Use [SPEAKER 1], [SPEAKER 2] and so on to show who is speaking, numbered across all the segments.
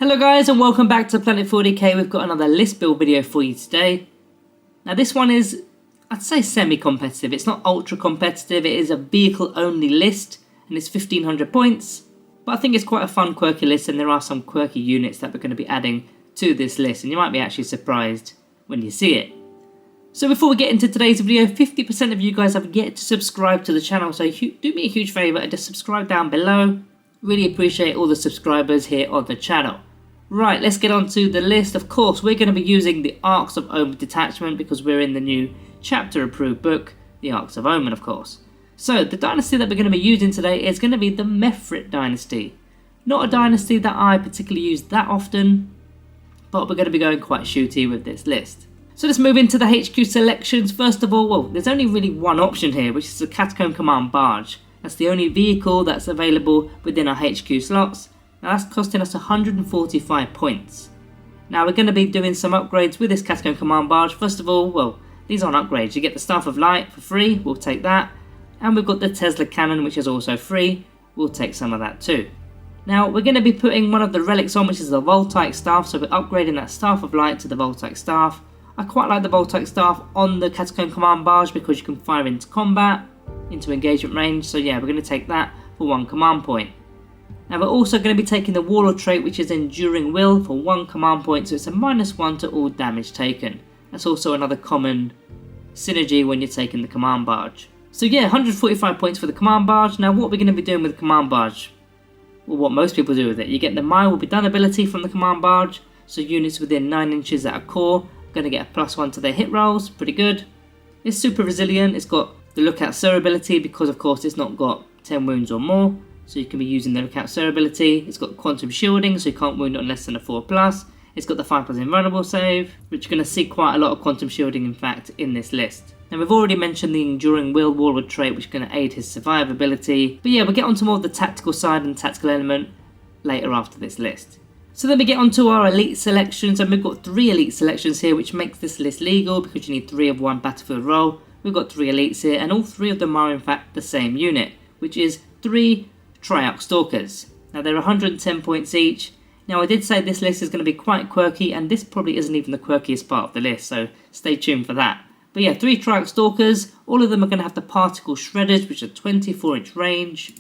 [SPEAKER 1] Hello guys and welcome back to Planet 40k. We've got another list build video for you today. Now this one is, I'd say, semi-competitive. It's not ultra competitive, it is a vehicle only list and it's 1500 points. But I think it's quite a fun quirky list and there are some quirky units that we're going to be adding to this list and you might be actually surprised when you see it. So before we get into today's video, 50% of you guys have yet to subscribe to the channel, so do me a huge favour and just subscribe down below. Really appreciate all the subscribers here on the channel. Right, let's get on to the list. Of course, we're going to be using the Arks of Omen detachment because we're in the new chapter approved book, the Arks of Omen, of course. So the dynasty that we're going to be using today is going to be the Mefrit dynasty. Not a dynasty that I particularly use that often, but we're going to be going quite shooty with this list. So let's move into the HQ selections. First of all, well, there's only really one option here, which is the Catacomb Command Barge. That's the only vehicle that's available within our HQ slots. Now that's costing us 145 points. Now we're going to be doing some upgrades with this Catacomb Command Barge. First of all, well, these aren't upgrades. You get the Staff of Light for free, we'll take that. And we've got the Tesla Cannon, which is also free, we'll take some of that too. Now we're going to be putting one of the relics on, which is the Voltaic Staff, so we're upgrading that Staff of Light to the Voltaic Staff. I quite like the Voltaic Staff on the Catacomb Command Barge because you can fire into combat, into engagement range, so yeah, we're going to take that for 1 command point. Now we're also going to be taking the Warlord trait, which is Enduring Will, for 1 command point, so it's a -1 to all damage taken. That's also another common synergy when you're taking the Command Barge. So yeah, 145 points for the Command Barge. Now what we're going to be doing with the Command Barge? Well, what most people do with it. You get the My Will Be Done ability from the Command Barge, so units within 9 inches that are core are going to get a +1 to their hit rolls, pretty good. It's super resilient, it's got the Lookout Sir ability because of course it's not got 10 wounds or more. So you can be using the Lookout Sir ability. It's got quantum shielding, so you can't wound on less than a 4+. It's got the 5+ invulnerable save, which you're going to see quite a lot of quantum shielding in fact in this list. Now we've already mentioned the Enduring Will Warlord trait, which is going to aid his survivability. But yeah, we'll get onto more of the tactical side and tactical element later after this list. So then we get onto our elite selections, and we've got 3 elite selections here, which makes this list legal because you need 3 of 1 battlefield role. We've got 3 elites here, and all 3 of them are in fact the same unit, which is 3 Triarch Stalkers. Now they're 110 points each. Now I did say this list is going to be quite quirky, and this probably isn't even the quirkiest part of the list, so stay tuned for that. But yeah, 3 Triarch Stalkers, all of them are going to have the Particle Shredders, which are 24-inch range.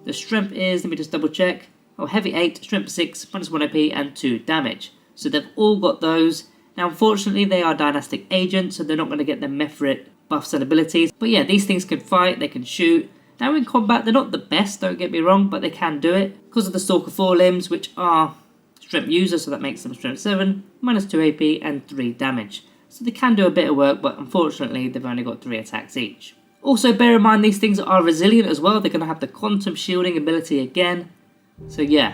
[SPEAKER 1] The strength is, let me just double check, heavy 8, strength 6, -1 AP and 2 damage. So they've all got those. Now unfortunately they are dynastic agents, so they're not going to get the Mefrit buffs and abilities. But yeah, these things can fight, they can shoot. Now in combat, they're not the best, don't get me wrong, but they can do it. Because of the Stalker 4 limbs, which are strength users, so that makes them strength 7, -2 AP and 3 damage. So they can do a bit of work, but unfortunately they've only got 3 attacks each. Also bear in mind these things are resilient as well, they're going to have the quantum shielding ability again. So yeah,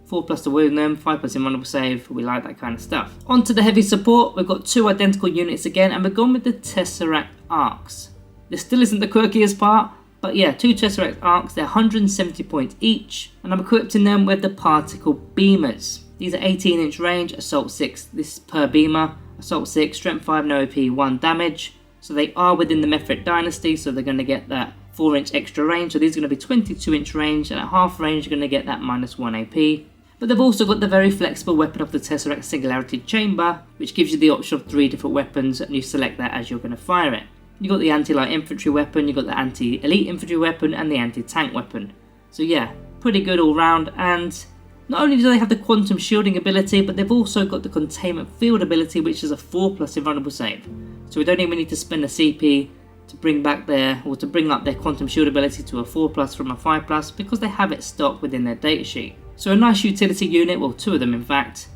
[SPEAKER 1] 4+ to wound them, 5+ invulnerable save, we like that kind of stuff. On to the heavy support, we've got 2 identical units again, and we're going with the Tesseract Arks. This still isn't the quirkiest part, but yeah, 2 Tesseract Arks, they're 170 points each, and I'm equipping them with the Particle Beamers. These are 18-inch range, Assault 6, this is per beamer, Assault 6, Strength 5, no AP, 1 damage. So they are within the Mefrit dynasty, so they're going to get that 4-inch extra range, so these are going to be 22-inch range, and at half range you're going to get that -1 AP. But they've also got the very flexible weapon of the Tesseract Singularity Chamber, which gives you the option of 3 different weapons, and you select that as you're going to fire it. You've got the anti-light infantry weapon, you've got the anti-elite infantry weapon, and the anti-tank weapon. So yeah, pretty good all round, and not only do they have the quantum shielding ability, but they've also got the containment field ability, which is a 4+ invulnerable save. So we don't even need to spend a CP to bring back to bring up their quantum shield ability to a 4+ from a 5+, because they have it stocked within their datasheet. So a nice utility unit, well 2 of them in fact,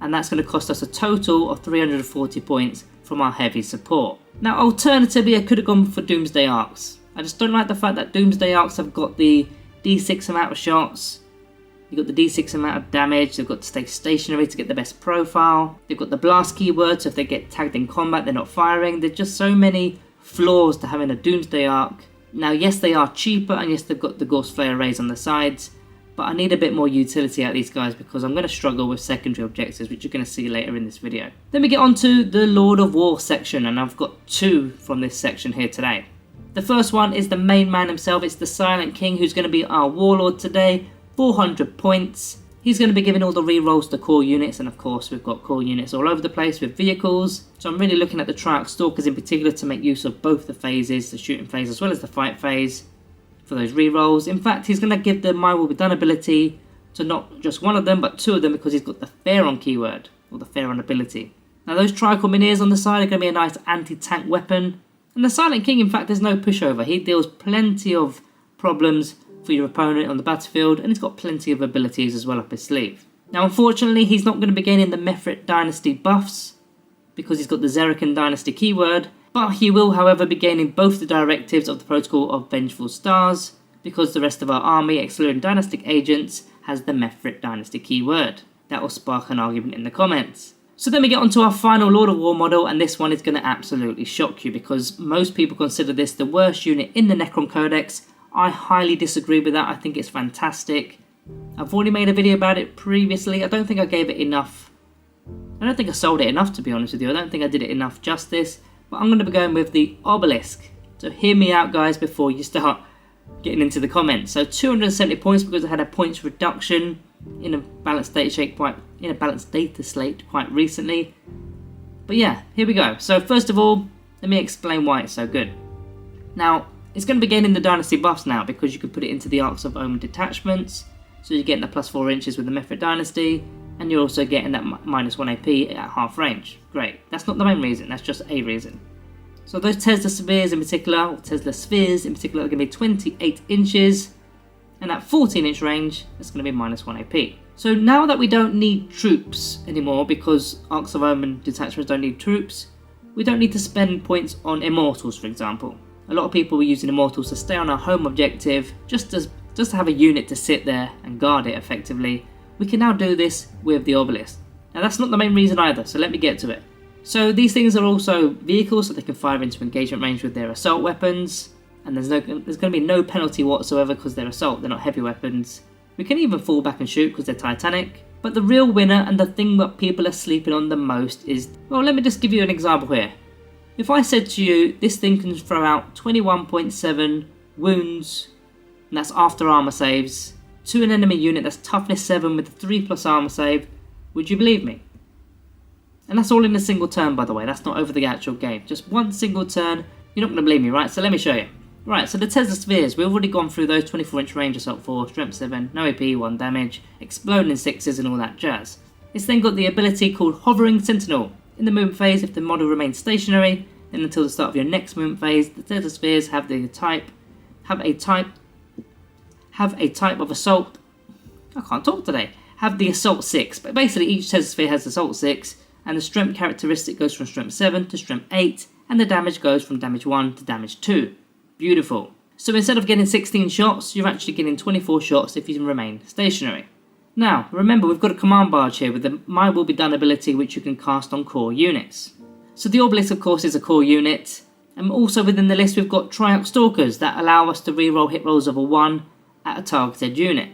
[SPEAKER 1] and that's going to cost us a total of 340 points from our heavy support. Now alternatively I could have gone for Doomsday Arks. I just don't like the fact that Doomsday Arks have got the D6 amount of shots, you've got the D6 amount of damage, they've got to stay stationary to get the best profile, they've got the blast keyword, so if they get tagged in combat they're not firing. There's just so many flaws to having a Doomsday Ark. Now yes, they are cheaper, and yes, they've got the Gauss Flare arrays on the sides, but I need a bit more utility out of these guys because I'm going to struggle with secondary objectives, which you're going to see later in this video. Then we get on to the Lord of War section, and I've got 2 from this section here today. The first one is the main man himself, it's the Silent King, who's going to be our Warlord today, 400 points. He's going to be giving all the rerolls to core units, and of course we've got core units all over the place with vehicles. So I'm really looking at the Triarch Stalkers in particular to make use of both the phases, the shooting phase as well as the fight phase, for those rerolls. In fact, he's going to give the My Will Be Done ability to not just one of them but two of them, because he's got the Pharaon keyword, or the Pharaon ability. Now those Tricormineers on the side are going to be a nice anti-tank weapon. And the Silent King, in fact, there's no pushover. He deals plenty of problems for your opponent on the battlefield, and he's got plenty of abilities as well up his sleeve. Now unfortunately he's not going to be gaining the Mefrit Dynasty buffs because he's got the Zerican Dynasty keyword, but he will however be gaining both the directives of the Protocol of Vengeful Stars because the rest of our army, excluding Dynastic Agents, has the Mefrit Dynasty keyword. That will spark an argument in the comments. So then we get on to our final Lord of War model, and this one is going to absolutely shock you because most people consider this the worst unit in the Necron Codex. I highly disagree with that. I think it's fantastic. I've already made a video about it previously. I don't think I gave it enough. I don't think I sold it enough, to be honest with you. I don't think I did it enough justice. But I'm going to be going with the Obelisk. So hear me out, guys, before you start getting into the comments. So 270 points because I had a points reduction in a balanced data slate quite recently. But yeah, here we go. So first of all, let me explain why it's so good. Now, it's going to be gaining the Dynasty buffs now because you can put it into the Arks of Omen detachments. So you're getting the +4 inches with the Mefrit Dynasty, and you're also getting that -1 AP at half range. Great. That's not the main reason, that's just a reason. So those Tesla Spheres in particular, are going to be 28 inches, and at 14-inch range, it's going to be -1 AP. So now that we don't need troops anymore, because Arks of Omen detachments don't need troops, we don't need to spend points on Immortals, for example. A lot of people were using Immortals to stay on our home objective, just to have a unit to sit there and guard it effectively. We can now do this with the Obelisk. Now that's not the main reason either, so let me get to it. So these things are also vehicles, so they can fire into engagement range with their assault weapons, and there's going to be no penalty whatsoever because they're assault, they're not heavy weapons. We can even fall back and shoot because they're Titanic. But the real winner, and the thing that people are sleeping on the most, is, well, let me just give you an example here. If I said to you, this thing can throw out 21.7 wounds, and that's after armor saves, to an enemy unit that's toughness 7 with a 3+ armor save, would you believe me? And that's all in a single turn, by the way. That's not over the actual game. Just one single turn. You're not going to believe me, right? So let me show you. Right, so the Tesla Spheres, we've already gone through those. 24-inch range, assault 4, strength 7, no AP, 1 damage, exploding 6s and all that jazz. It's then got the ability called Hovering Sentinel. In the movement phase, if the model remains stationary, then until the start of your next movement phase, the Tesla Spheres have a type of assault. I can't talk today. Have the assault 6, but basically each Tesla Sphere has assault 6, and the strength characteristic goes from strength 7 to strength 8, and the damage goes from damage 1 to damage 2. Beautiful. So instead of getting 16 shots, you're actually getting 24 shots if you remain stationary. Now, remember, we've got a command barge here with the My Will Be Done ability, which you can cast on core units. So the Obelisk, of course, is a core unit, and also within the list we've got Triarch Stalkers that allow us to reroll hit rolls of a 1 at a targeted unit.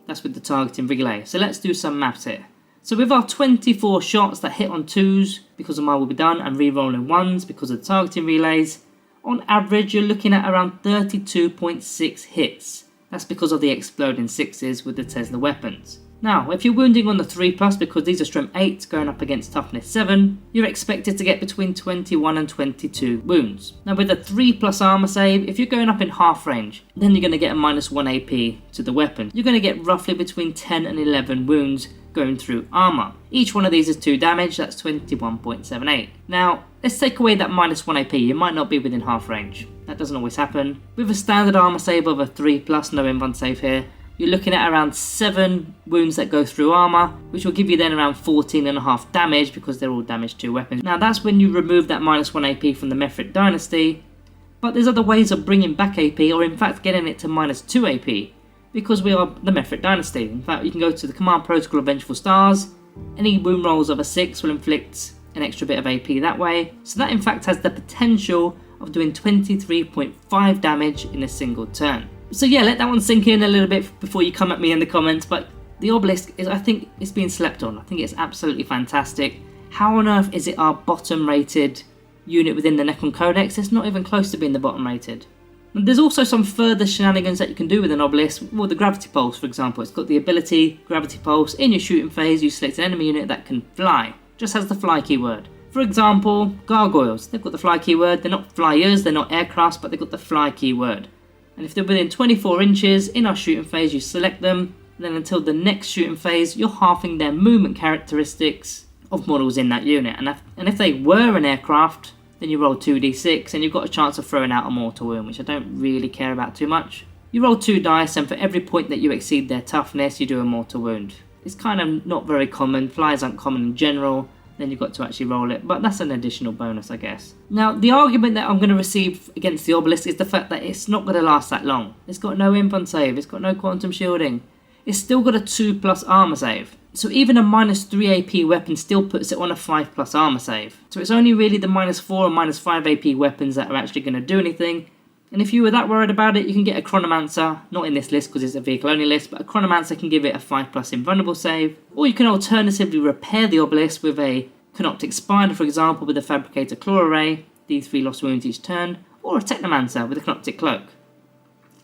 [SPEAKER 1] That's with the targeting relay. So let's do some maths here. So with our 24 shots that hit on 2s because of My Will Be Done and rerolling 1s because of the targeting relays, on average you're looking at around 32.6 hits. That's because of the exploding 6s with the Tesla weapons. Now, if you're wounding on the 3+, because these are strength 8 going up against toughness 7, you're expected to get between 21 and 22 wounds. Now with a 3+ armor save, if you're going up in half range, then you're going to get a -1 AP to the weapon. You're going to get roughly between 10 and 11 wounds going through armor. Each one of these is 2 damage, that's 21.78. Now, let's take away that -1 AP, you might not be within half range. That doesn't always happen. With a standard armor save of a 3+, no invuln save here, you're looking at around 7 wounds that go through armor, which will give you then around 14.5 damage because they're all damage 2 weapons. Now that's when you remove that -1 AP from the Mefrit Dynasty, but there's other ways of bringing back AP, or in fact getting it to -2 AP, because we are the Mefrit Dynasty. In fact, you can go to the Command Protocol of Vengeful Stars. Any wound rolls of a 6 will inflict an extra bit of AP that way, so that in fact has the potential of doing 23.5 damage in a single turn. So yeah, let that one sink in a little bit before you come at me in the comments, but the Obelisk is, I think, it's being slept on. I think it's absolutely fantastic. How on earth is it our bottom rated unit within the Necron Codex? It's not even close to being the bottom rated. And there's also some further shenanigans that you can do with an obelisk. Well, the gravity pulse, for example, it's got the ability, gravity pulse, in your shooting phase you select an enemy unit that can fly, just has the fly keyword. For example, gargoyles, they've got the fly keyword, they're not flyers, they're not aircrafts, but they've got the fly keyword. And if they're within 24 inches, in our shooting phase you select them, and then until the next shooting phase you're halving their movement characteristics of models in that unit. And if they were an aircraft, then you roll 2d6 and you've got a chance of throwing out a mortal wound, which I don't really care about too much. You roll 2 dice and for every point that you exceed their toughness you do a mortal wound. It's kind of not very common, flies aren't common in general, then you've got to actually roll it, but that's an additional bonus I guess. Now the argument that I'm going to receive against the obelisk is the fact that it's not going to last that long. It's got no imp on save, it's got no quantum shielding, it's still got a 2+ armor save. So even a -3 AP weapon still puts it on a 5+ armor save. So it's only really the -4 and -5 AP weapons that are actually going to do anything. And if you were that worried about it, you can get a Chronomancer, not in this list because it's a vehicle only list, but a Chronomancer can give it a 5+ invulnerable save. Or you can alternatively repair the obelisk with a Canoptic Spider, for example, with a Fabricator Claw Array, D3 lost wounds each turn, or a Technomancer with a Canoptic Cloak.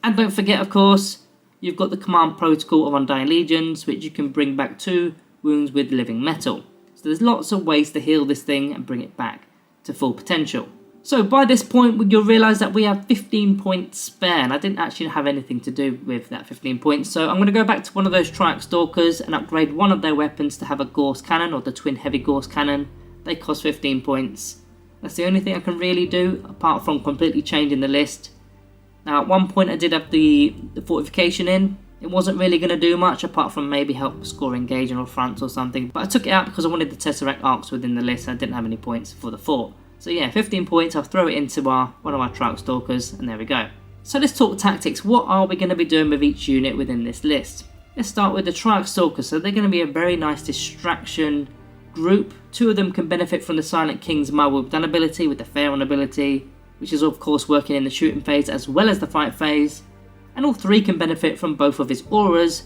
[SPEAKER 1] And don't forget, of course, you've got the command protocol of Undying Legions, which you can bring back 2 wounds with living metal. So there's lots of ways to heal this thing and bring it back to full potential. So by this point you'll realise that we have 15 points spare, and I didn't actually have anything to do with that 15 points. So I'm going to go back to one of those Triarch Stalkers and upgrade one of their weapons to have a Gorse Cannon, or the Twin Heavy Gorse Cannon. They cost 15 points. That's the only thing I can really do, apart from completely changing the list. Now at one point I did have the fortification in. It wasn't really going to do much apart from maybe help score engage on fronts or something. But I took it out because I wanted the Tesseract Arcs within the list. I didn't have any points for the fort. So yeah, 15 points, I'll throw it into one of our Triarch Stalkers, and there we go. So let's talk tactics. What are we going to be doing with each unit within this list? Let's start with the Triarch Stalkers. So they're going to be a very nice distraction group. 2 of them can benefit from the Silent King's My Will Done ability with the Pharaon ability, which is of course working in the shooting phase as well as the fight phase. And all 3 can benefit from both of his auras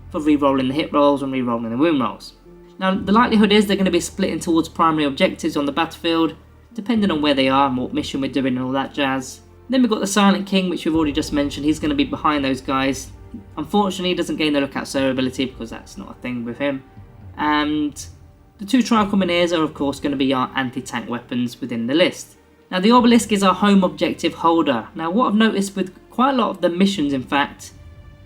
[SPEAKER 1] for re-rolling the hit rolls and re-rolling the wound rolls. Now the likelihood is they're going to be splitting towards primary objectives on the battlefield, depending on where they are and what mission we're doing and all that jazz. Then we've got the Silent King, which we've already just mentioned. He's going to be behind those guys. Unfortunately he doesn't gain the Lookout Sir ability because that's not a thing with him. And the 2 Triarch are of course going to be our anti-tank weapons within the list. Now the obelisk is our home objective holder. Now what I've noticed with quite a lot of the missions in fact,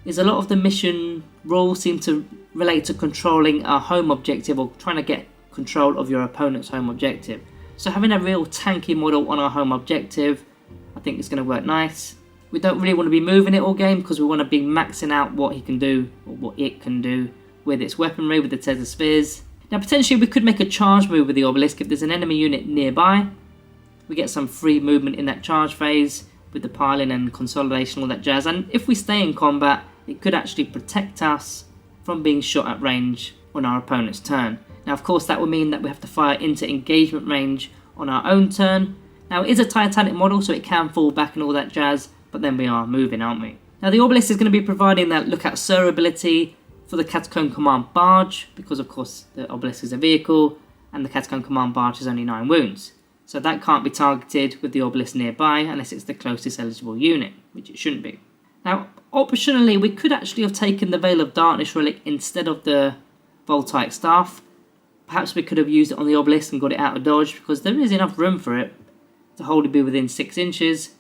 [SPEAKER 1] is a lot of the mission rules seem to relate to controlling our home objective or trying to get control of your opponent's home objective. So having a real tanky model on our home objective, I think is going to work nice. We don't really want to be moving it all game because we want to be maxing out what he can do, or what it can do with its weaponry, with the Tether Spheres. Now potentially we could make a charge move with the obelisk if there's an enemy unit nearby. We get some free movement in that charge phase with the piling and consolidation, all that jazz. And if we stay in combat, it could actually protect us from being shot at range on our opponent's turn. Now of course that would mean that we have to fire into engagement range on our own turn. Now it is a Titanic model so it can fall back and all that jazz, but then we are moving, aren't we? Now the obelisk is going to be providing that Lookout Sir ability for the Catacomb Command Barge, because of course the obelisk is a vehicle and the Catacomb Command Barge is only 9 wounds. So that can't be targeted with the obelisk nearby unless it's the closest eligible unit, which it shouldn't be. Now optionally we could actually have taken the Veil of Darkness relic instead of the Voltaic Staff. Perhaps we could have used it on the obelisk and got it out of dodge because there is enough room for it to wholly be within 6 inches.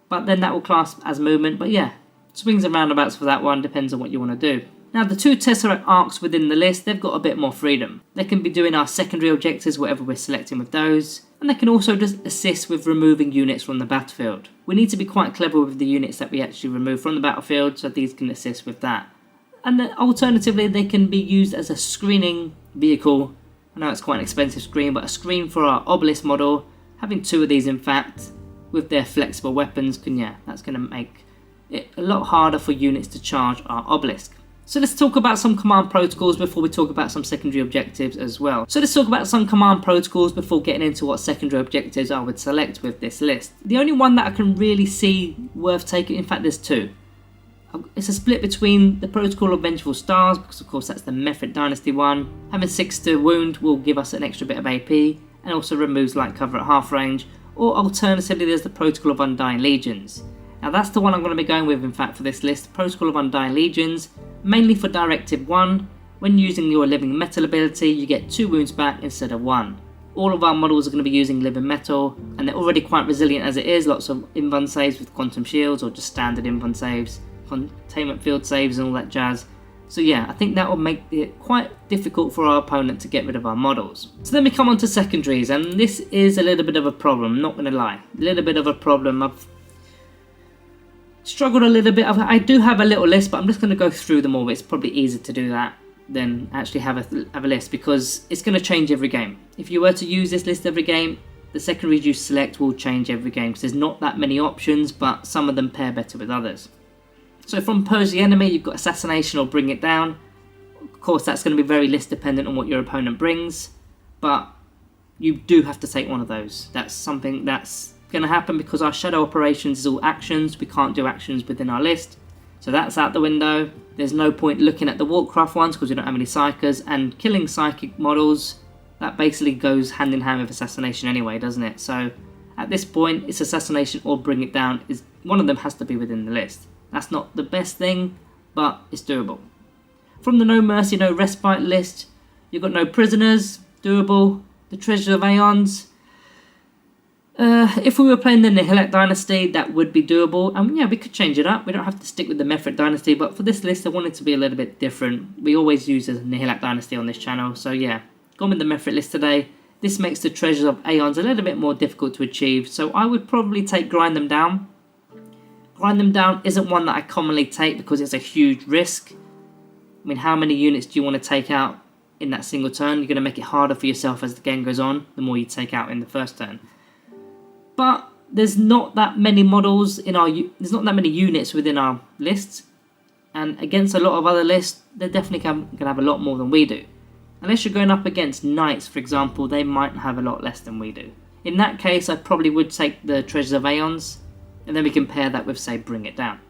[SPEAKER 1] But then that will class as movement. But yeah, swings and roundabouts for that one, depends on what you want to do. Now the 2 Tesseract Arcs within the list, they've got a bit more freedom. They can be doing our secondary objectives, whatever we're selecting with those. And they can also just assist with removing units from the battlefield. We need to be quite clever with the units that we actually remove from the battlefield, so these can assist with that. And then alternatively they can be used as a screening vehicle. I know it's quite an expensive screen, but a screen for our obelisk model, having 2 of these in fact, with their flexible weapons, that's going to make it a lot harder for units to charge our obelisk. So let's talk about some command protocols before we talk about some secondary objectives as well. So let's talk about some command protocols before getting into what secondary objectives I would select with this list. The only one that I can really see worth taking, in fact there's 2. It's a split between the Protocol of Vengeful Stars, because of course that's the Mephit Dynasty one. Having 6 to wound will give us an extra bit of AP, and also removes light cover at half range. Or alternatively there's the Protocol of Undying Legions. Now that's the one I'm going to be going with in fact for this list, Protocol of Undying Legions, mainly for Directive 1. When using your Living Metal ability, you get 2 wounds back instead of 1. All of our models are going to be using Living Metal, and they're already quite resilient as it is, lots of invuln saves with Quantum Shields or just standard invuln saves, Containment Field saves and all that jazz. So yeah, I think that will make it quite difficult for our opponent to get rid of our models. So then we come on to secondaries, and this is a little bit of a problem, not going to lie. A little bit of a problem. I've struggled a little bit. I do have a little list, but I'm just going to go through them all. It's probably easier to do that than actually have a list, because it's going to change every game. If you were to use this list every game, the secondaries you select will change every game, because there's not that many options, but some of them pair better with others. So from Purge the Enemy, you've got Assassination or Bring It Down. Of course, that's going to be very list dependent on what your opponent brings, but you do have to take one of those. That's something that's going to happen because our Shadow Operations is all actions. We can't do actions within our list, so that's out the window. There's no point looking at the Warcraft ones because we don't have any Psychers, and killing Psychic models, that basically goes hand in hand with Assassination anyway, doesn't it? So at this point, it's Assassination or Bring It Down. One of them has to be within the list. That's not the best thing, but it's doable. From the No Mercy, No Respite list, you've got No Prisoners, doable. The Treasure of Aeons. If we were playing the Nihilak Dynasty, that would be doable. And yeah, we could change it up. We don't have to stick with the Mefrit Dynasty, but for this list, I want it to be a little bit different. We always use the Nihilak Dynasty on this channel, so yeah. Gone with the Mefrit list today. This makes the Treasures of Aeons a little bit more difficult to achieve, so I would probably take Grind Them Down. Grind Them Down isn't one that I commonly take because it's a huge risk. I mean, how many units do you want to take out in that single turn? You're going to make it harder for yourself as the game goes on, the more you take out in the first turn. But there's not that many models in there's not that many units within our lists, and against a lot of other lists, they're definitely going to have a lot more than we do. Unless you're going up against Knights, for example, they might have a lot less than we do. In that case, I probably would take the Treasures of Aeons, and then we can pair that with, say, Bring It Down.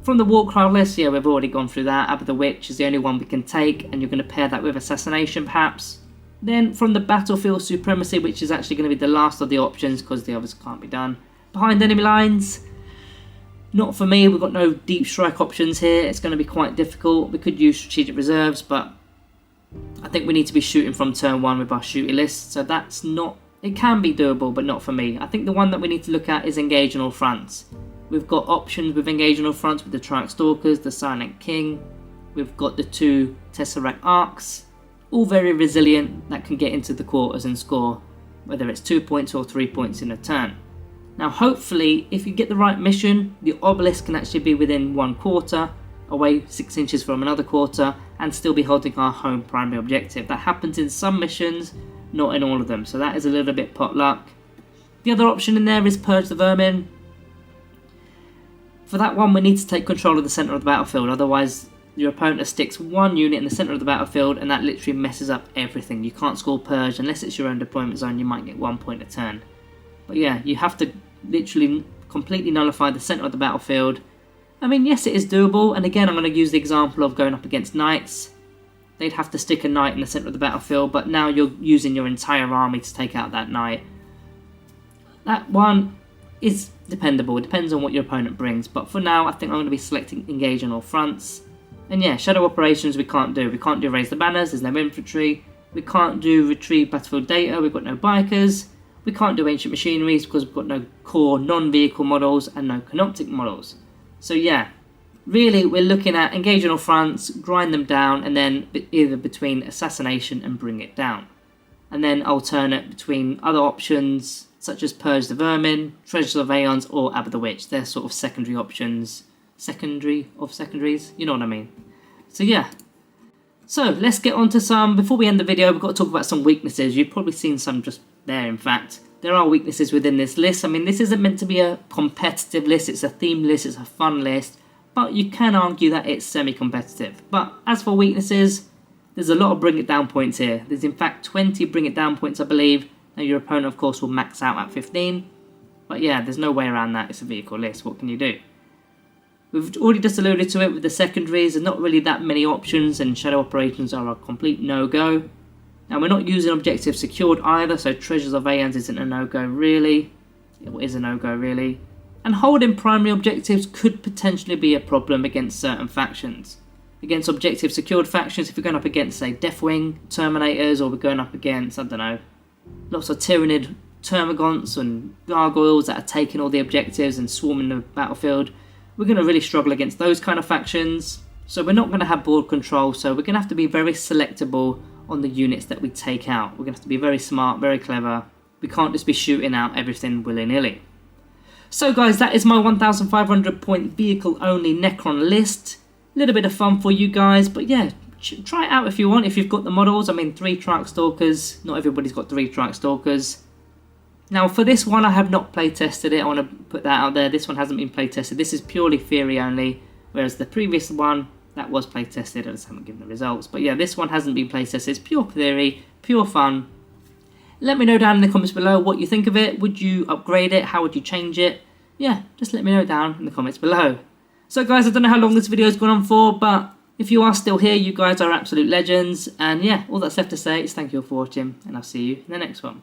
[SPEAKER 1] From the Warcraft list, yeah, we've already gone through that. Abbot the Witch is the only one we can take, and you're going to pair that with Assassination, perhaps. Then from the Battlefield Supremacy, which is actually going to be the last of the options because the others can't be done. Behind Enemy Lines, not for me. We've got no deep strike options here. It's going to be quite difficult. We could use Strategic Reserves, but I think we need to be shooting from turn 1 with our shooty list. So that's not... It can be doable, but not for me. I think the one that we need to look at is Engage on All Fronts. We've got options with Engage on All Fronts with the Triarch Stalkers, the Silent King. We've got the 2 Tesseract Arcs. All very resilient, that can get into the quarters and score, whether it's 2 points or 3 points in a turn. Now hopefully, if you get the right mission, the Obelisk can actually be within 1 quarter, away 6 inches from another quarter, and still be holding our home primary objective. That happens in some missions, not in all of them, so that is a little bit pot luck. The other option in there is Purge the Vermin. For that one, we need to take control of the centre of the battlefield, otherwise your opponent sticks 1 unit in the centre of the battlefield and that literally messes up everything. You can't score Purge unless it's your own deployment zone. You might get 1 point a turn. But yeah, you have to literally completely nullify the centre of the battlefield. I mean, yes, it is doable, and again I'm going to use the example of going up against Knights. They'd have to stick a Knight in the centre of the battlefield, but now you're using your entire army to take out that Knight. That one is dependable. It depends on what your opponent brings, but for now I think I'm going to be selecting Engage on All Fronts. And yeah, Shadow Operations we can't do. We can't do Raise the Banners, there's no infantry. We can't do Retrieve Battlefield Data, we've got no Bikers. We can't do Ancient Machineries because we've got no core non-vehicle models and no Canoptic models. So yeah, really we're looking at Engage on All Fronts, Grind Them Down, and then either between Assassination and Bring It Down. And then alternate between other options such as Purge the Vermin, Treasures of Aeons, or Abbot the Witch. They're sort of secondary options. Secondary of secondaries, you know what I mean. So yeah, so let's get on to some, before we end the video, we've got to talk about some weaknesses. You've probably seen some just there, in fact. There are weaknesses within this list. I mean, this isn't meant to be a competitive list, it's a theme list, it's a fun list, but you can argue that it's semi-competitive. But as for weaknesses, there's a lot of Bring It Down points here. There's in fact 20 Bring It Down points, I believe. Now your opponent, of course, will max out at 15. But yeah, there's no way around that. It's a vehicle list. What can you do? We've already just alluded to it with the secondaries. There's not really that many options, and Shadow Operations are a complete no-go. Now, we're not using Objective Secured either, so Treasures of Aeons isn't a no-go really. It is a no-go really. And holding primary objectives could potentially be a problem against certain factions. Against objective secured factions, if we're going up against, say, Deathwing Terminators, or we're going up against, I don't know, lots of Tyranid Termagants and Gargoyles that are taking all the objectives and swarming the battlefield, we're going to really struggle against those kind of factions. So we're not going to have board control, so we're going to have to be very selectable on the units that we take out. We're going to have to be very smart, very clever. We can't just be shooting out everything willy-nilly. So guys, that is my 1,500 point vehicle only Necron list. A little bit of fun for you guys, but yeah, try it out if you want, if you've got the models. I mean, 3 Trike Stalkers, not everybody's got 3 Trike Stalkers. Now for this one, I have not play tested it, I want to put that out there. This one hasn't been play tested, this is purely theory only, whereas the previous one, that was play tested, I just haven't given the results. But yeah, this one hasn't been play tested, it's pure theory, pure fun. Let me know down in the comments below what you think of it. Would you upgrade it? How would you change it? Yeah, just let me know down in the comments below. So guys, I don't know how long this video has gone on for, but if you are still here, you guys are absolute legends. And yeah, all that's left to say is thank you all for watching, and I'll see you in the next one.